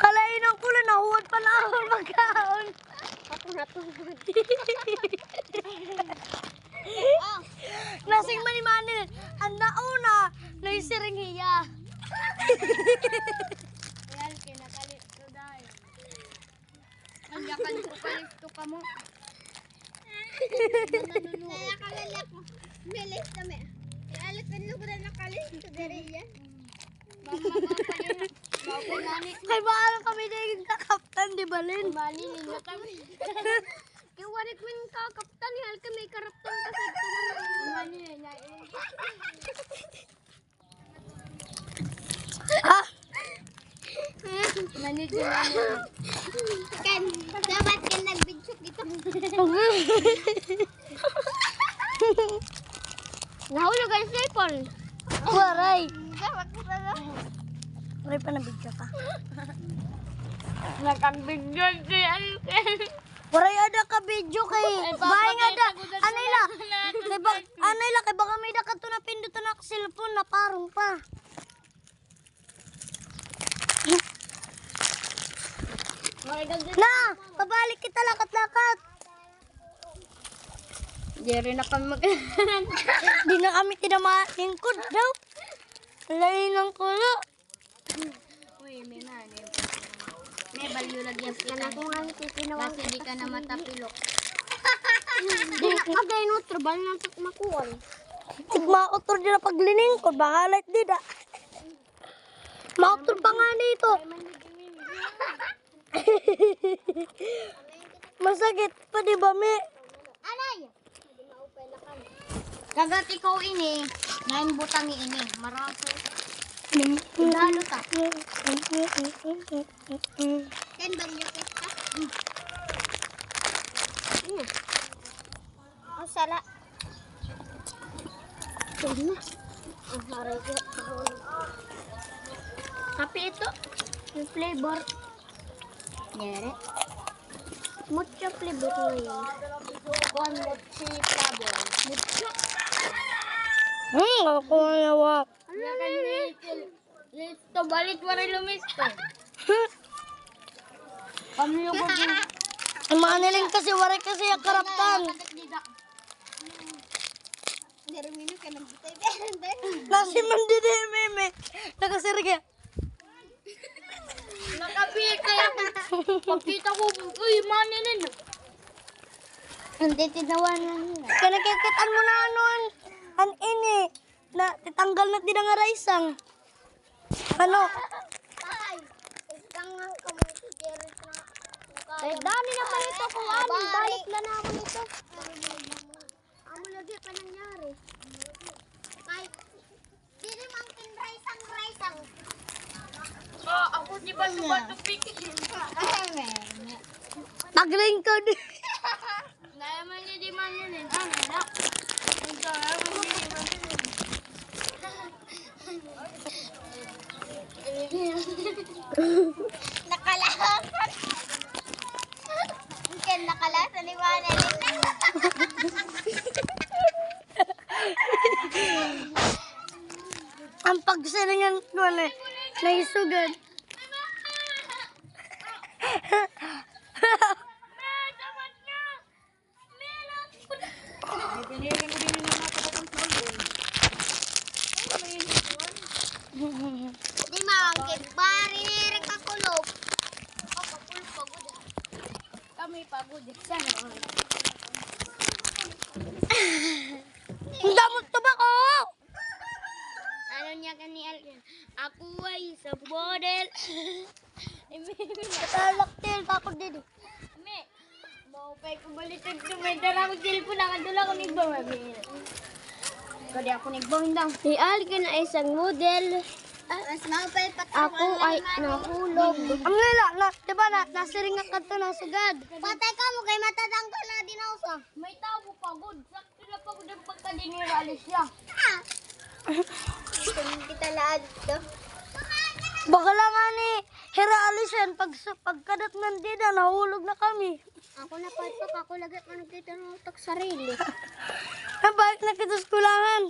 Kalain ang kulo, nahuwad pa na ako magkaon. Ako natuhod. Nasing manimanin, ang nauna, naisiring hiya. Yan, kinakalit ko dahil. Anyakan ko kalito ka mo. Kaya kalalak mo. Milis kami. Alipin mo ko na nakalito dari yan. Kay bahala kami naging kakaptan, di ba, Lin? Malinin na kami. Kaya warit mo yung kakaptan, hal ka may karaptan kasi ito na malinin na Ah! Manidyo na Ken, dapat ka nag-video kita. Nahulog ang cellphone. Waray! Dapat ko na. Waray pa na video ka. Nakang-video si Alken. Waray ada ka video kay bahay nga da. Anila? Anila kay baka may da ka to na pindutan na cellphone na parong pa. Na, pabalik kita lakat-lakat. Jerry na kami mag... Di na kami tinamahingkod daw. Lain ng kulo. Uy, may nani. May balyo lagyan kita. Kasi di ka na matapilok. Di na kagay no, trabal na sa makuwan. Tigmaotor din na paglilingkod. Bakalat di da. Maotor pa nga dito. Masakit pa di ba, me? Anay! Kagat ikaw ini, nain butangi ini, maraso. Dalo ta. Ken balyo kita. Ang sala. Tigna. Ang haray ko. Tapi ito, yung flavor. Nyere. Mucho flavor mo yun. One mochi flavor. Mucho. Ako nawa. Listo, balit waray lumisto. Kami yung gugin. Ang mga niling kasi, waray kasi ang karaptan. Darumino ka nagbutay. Nasi mandidi, meme. Nakasirga. Nakapit kaya pagkita ko, uy, maninin. Hindi tinawanan nila. Kaya nakikitaan mo na anon. An ini. Na titanggal na din ang araisang. Ano? Ay, isang nga kamo si Jerry na. Eh, dami naman ito kung ano. Balik na naman ito. Amo lagi pa nangyari. Ay, dili mang kinraisang. Ako di ba tumatupik? Paglingkod. Naman niya di man yun eh. Anak. Nakalasan. Ken nakalasan ni Manay. Ang pagsiringan ko na naisugad. Di maangkit bari kakulog. Pagod. Kami pagod sana. Ang damot to ba ko? Ano niya kani Alken? Ako ay sa model. Talaktil pa ako dito. Ame, mau pa ko balikan to may dara ko cellphone na kadula ko nigbang abi. Kadi ako nigbang daw. Si Alken ay isang model. Mas mau pa ako ay nahulog. Ang nila, diba nasiringan ka to na sugad. Patay ka mo kay matatanggal na dinausa. May tao mo pagod. Sakto na pagod ang pagkadinira alis siya. Kita laad to. Baka lang nga ni Hera Alisen, pagkadat ng dida, nahulog na kami. Ako na palpak, ako lagi ko nagtitanutok sarili. Nabalik na kita sa kulangan.